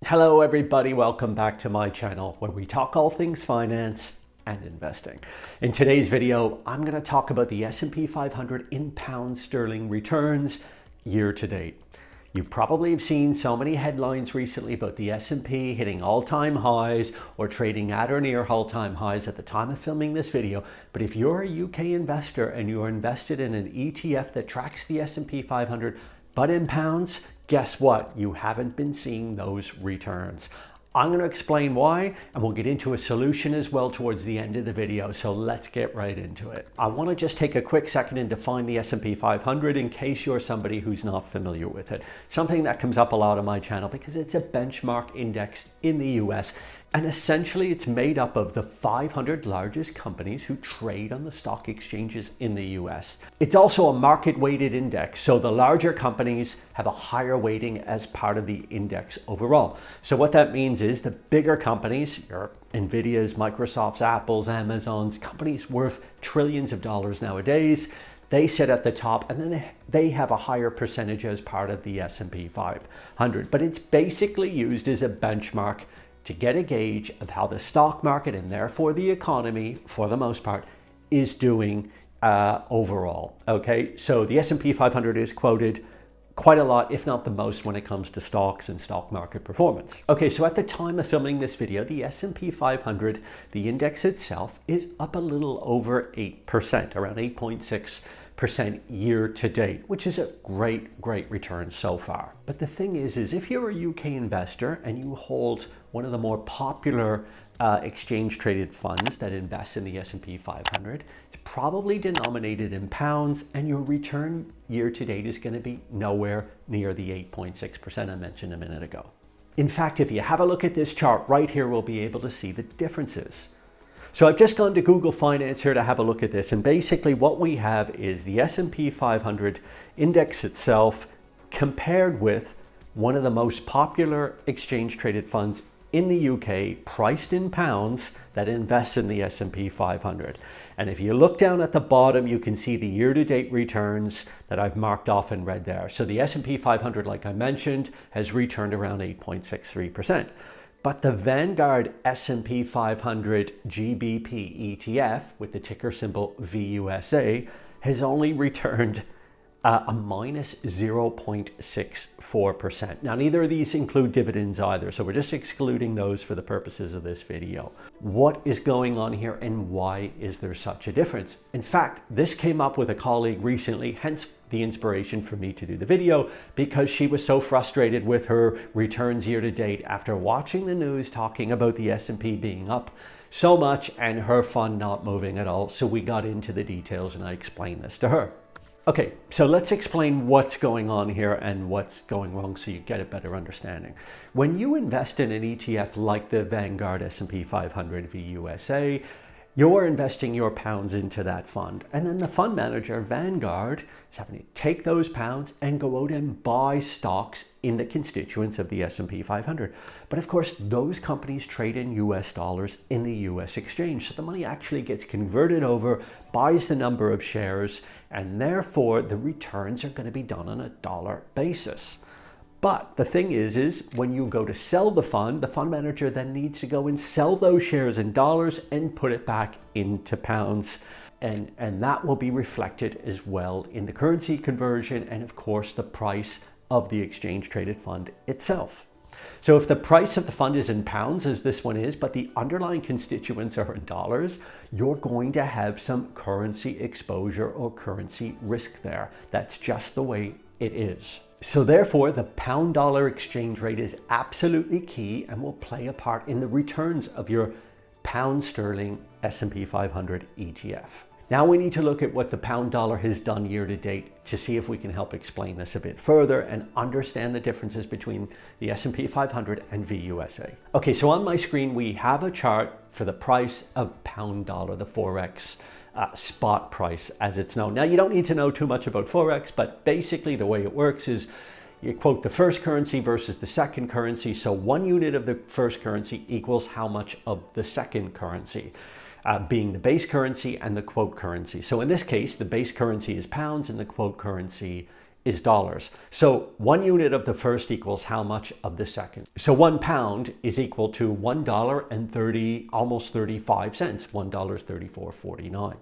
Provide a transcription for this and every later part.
Hello everybody, welcome back to my channel where we talk all things finance and investing. In today's video, I'm going to talk about the S&P 500 in pound sterling returns year to date. You probably have seen so many headlines recently about the S&P hitting all-time highs or trading at or near all-time highs at the time of filming this video. But if you're a UK investor and you're invested in an ETF that tracks the S&P 500 but in pounds, guess what? You haven't been seeing those returns. I'm going to explain why, and we'll get into a solution as well towards the end of the video. So let's get right into it. I want to just take a quick second and define the S&P 500 in case you're somebody who's not familiar with it. Something that comes up a lot on my channel because it's a benchmark index in the US. And essentially it's made up of the 500 largest companies who trade on the stock exchanges in the US. It's also a market weighted index, so the larger companies have a higher weighting as part of the index overall. So what that means is the bigger companies, your Nvidia's, Microsoft's, Apple's, Amazon's, companies worth trillions of dollars nowadays, they sit at the top, and then they have a higher percentage as part of the S&P 500. But it's basically used as a benchmark to get a gauge of how the stock market and therefore the economy, for the most part, is doing overall. Okay, so the S&P 500 is quoted quite a lot, if not the most, when it comes to stocks and stock market performance. Okay, so at the time of filming this video, the S&P 500, the index itself, is up a little over 8%, around 8.6% year to date, which is a great return so far. But the thing is if you're a UK investor and you hold one of the more popular exchange traded funds that invest in the S&P 500, it's probably denominated in pounds, and your return year to date is going to be nowhere near the 8.6% I mentioned a minute ago. In fact, if you have a look at this chart right here, we'll be able to see the differences. So I've just gone to Google Finance here to have a look at this, and basically what we have is the S&P 500 index itself compared with one of the most popular exchange traded funds in the UK, priced in pounds, that invests in the S&P 500. And if you look down at the bottom, you can see the year-to-date returns that I've marked off in red there. So the S&P 500, like I mentioned, has returned around 8.63%. But the Vanguard S&P 500 GBP ETF, with the ticker symbol VUSA, has only returned a minus 0.64%. Now, neither of these include dividends either, so we're just excluding those for the purposes of this video. What is going on here, and why is there such a difference? In fact, this came up with a colleague recently, hence the inspiration for me to do the video, because she was so frustrated with her returns year to date after watching the news talking about the S&P being up so much and her fund not moving at all. So we got into the details and I explained this to her. Okay, so let's explain what's going on here and what's going wrong so you get a better understanding. When you invest in an ETF like the Vanguard S&P 500 VUSA, you're investing your pounds into that fund. And then the fund manager, Vanguard, is having to take those pounds and go out and buy stocks in the constituents of the S&P 500. But of course, those companies trade in US dollars in the US exchange. So the money actually gets converted over, buys the number of shares, and therefore the returns are going to be done on a dollar basis. But the thing is when you go to sell the fund manager then needs to go and sell those shares in dollars and put it back into pounds. And that will be reflected as well in the currency conversion and of course the price of the exchange traded fund itself. So if the price of the fund is in pounds, as this one is, but the underlying constituents are in dollars, you're going to have some currency exposure or currency risk there. That's just the way it is. So therefore, the pound dollar exchange rate is absolutely key and will play a part in the returns of your pound sterling S&P 500 ETF. Now we need to look at what the pound dollar has done year to date to see if we can help explain this a bit further and understand the differences between the S&P 500 and VUSA. Okay, so on my screen we have a chart for the price of pound dollar, the Forex spot price as it's known. Now you don't need to know too much about Forex, but basically the way it works is you quote the first currency versus the second currency. So 1 unit of the first currency equals how much of the second currency. Being the base currency and the quote currency. So in this case, the base currency is pounds and the quote currency is dollars. So 1 unit of the first equals how much of the second? So £1 is equal to $1.30, almost 35 cents, $1.3449.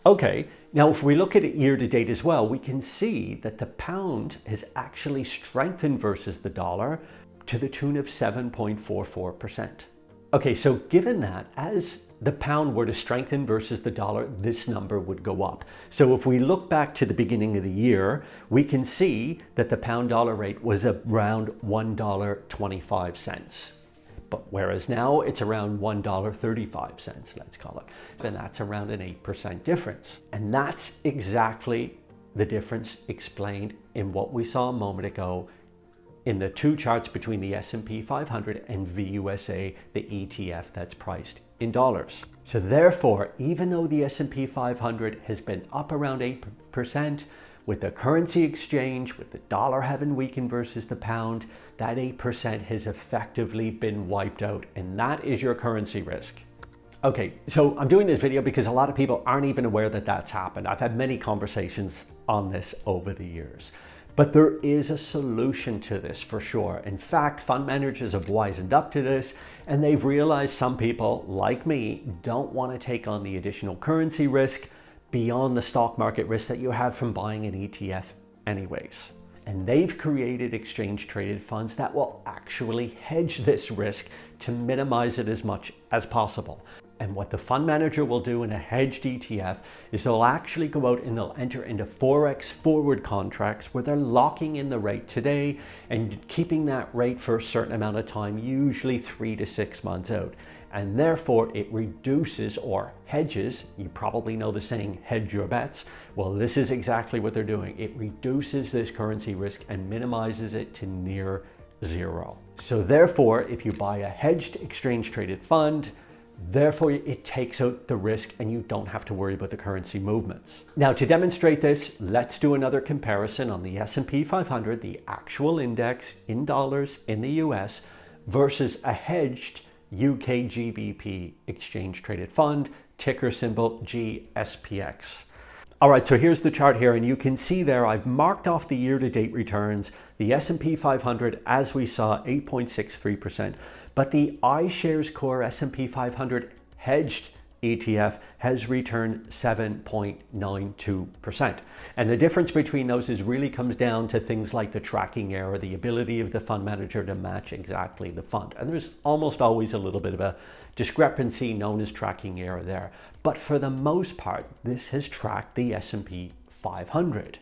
Okay, now if we look at it year to date as well, we can see that the pound has actually strengthened versus the dollar to the tune of 7.44%. Okay, so given that, as the pound were to strengthen versus the dollar, this number would go up. So if we look back to the beginning of the year, we can see that the pound dollar rate was around $1.25. But whereas now it's around $1.35, let's call it. And that's around an 8% difference. And that's exactly the difference explained in what we saw a moment ago in the two charts between the S&P 500 and VUSA, the ETF that's priced in dollars. So therefore, even though the S&P 500 has been up around 8%, with the currency exchange, with the dollar having weakened versus the pound, that 8% has effectively been wiped out, and that is your currency risk. Okay, so I'm doing this video because a lot of people aren't even aware that that's happened. I've had many conversations on this over the years. But there is a solution to this for sure. In fact, fund managers have wisened up to this, and they've realized some people, like me, don't want to take on the additional currency risk beyond the stock market risk that you have from buying an ETF anyways. And they've created exchange traded funds that will actually hedge this risk to minimize it as much as possible. And what the fund manager will do in a hedged ETF is they'll actually go out and they'll enter into Forex forward contracts where they're locking in the rate today and keeping that rate for a certain amount of time, usually 3 to 6 months out. And therefore it reduces or hedges, you probably know the saying, hedge your bets. Well, this is exactly what they're doing. It reduces this currency risk and minimizes it to near zero. So therefore, if you buy a hedged exchange traded fund, therefore it takes out the risk and you don't have to worry about the currency movements. Now to demonstrate this, let's do another comparison on the S&P 500, the actual index in dollars in the US versus a hedged UK GBP exchange traded fund, ticker symbol GSPX. All right, so here's the chart here, and you can see there I've marked off the year-to-date returns. The S&P 500, as we saw, 8.63%, but the iShares Core S&P 500 hedged ETF has returned 7.92%. And the difference between those really comes down to things like the tracking error, the ability of the fund manager to match exactly the fund. And there's almost always a little bit of a discrepancy known as tracking error there. But for the most part, this has tracked the S&P 500.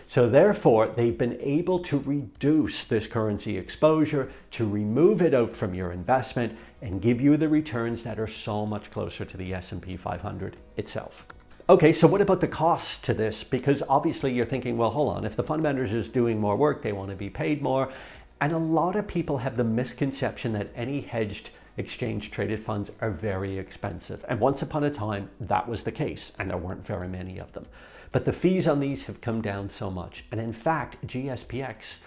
So therefore, they've been able to reduce this currency exposure, to remove it out from your investment and give you the returns that are so much closer to the S&P 500 itself. Okay, so what about the cost to this? Because obviously you're thinking, well, hold on, if the fund manager is doing more work, they want to be paid more. And a lot of people have the misconception that any hedged exchange traded funds are very expensive. And once upon a time, that was the case, and there weren't very many of them. But the fees on these have come down so much. And in fact, GSPX,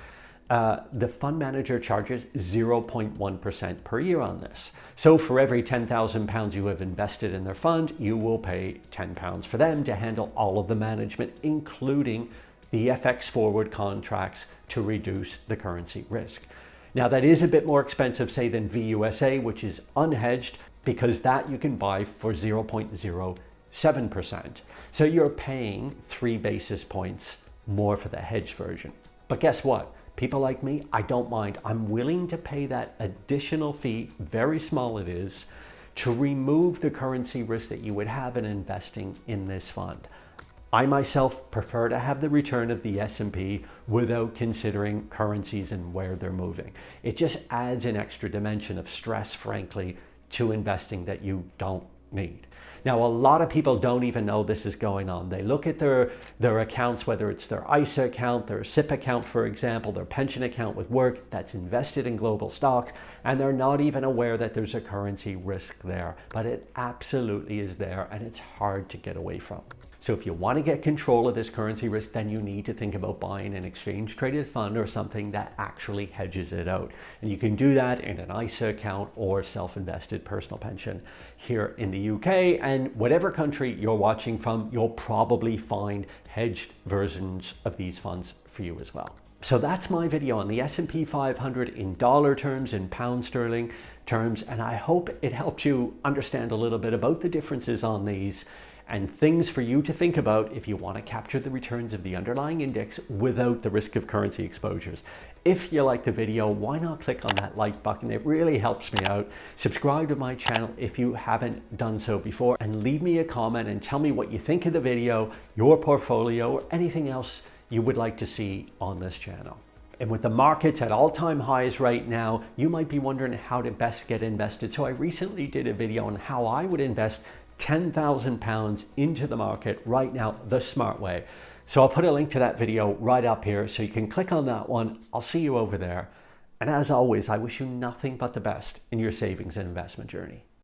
the fund manager charges 0.1% per year on this. So for every £10,000 you have invested in their fund, you will pay £10 for them to handle all of the management, including the FX forward contracts to reduce the currency risk. Now that is a bit more expensive, say, than VUSA, which is unhedged, because that you can buy for 0.07%. So you're paying 3 basis points more for the hedged version. But guess what? People like me, I don't mind. I'm willing to pay that additional fee, very small it is, to remove the currency risk that you would have in investing in this fund. I myself prefer to have the return of the S&P without considering currencies and where they're moving. It just adds an extra dimension of stress, frankly, to investing that you don't need. Now, a lot of people don't even know this is going on. They look at their accounts, whether it's their ISA account, their SIP account, for example, their pension account with work that's invested in global stocks, and they're not even aware that there's a currency risk there. But it absolutely is there, and it's hard to get away from. So if you want to get control of this currency risk, then you need to think about buying an exchange traded fund or something that actually hedges it out. And you can do that in an ISA account or self-invested personal pension here in the UK. And whatever country you're watching from, you'll probably find hedged versions of these funds for you as well. So that's my video on the S&P 500 in dollar terms, in pound sterling terms, and I hope it helps you understand a little bit about the differences on these and things for you to think about if you want to capture the returns of the underlying index without the risk of currency exposures. If you like the video, why not click on that like button? It really helps me out. Subscribe to my channel if you haven't done so before, and leave me a comment and tell me what you think of the video, your portfolio, or anything else you would like to see on this channel. And with the markets at all-time highs right now, you might be wondering how to best get invested. So I recently did a video on how I would invest £10,000 into the market right now, the smart way. So I'll put a link to that video right up here so you can click on that one. I'll see you over there. And as always, I wish you nothing but the best in your savings and investment journey.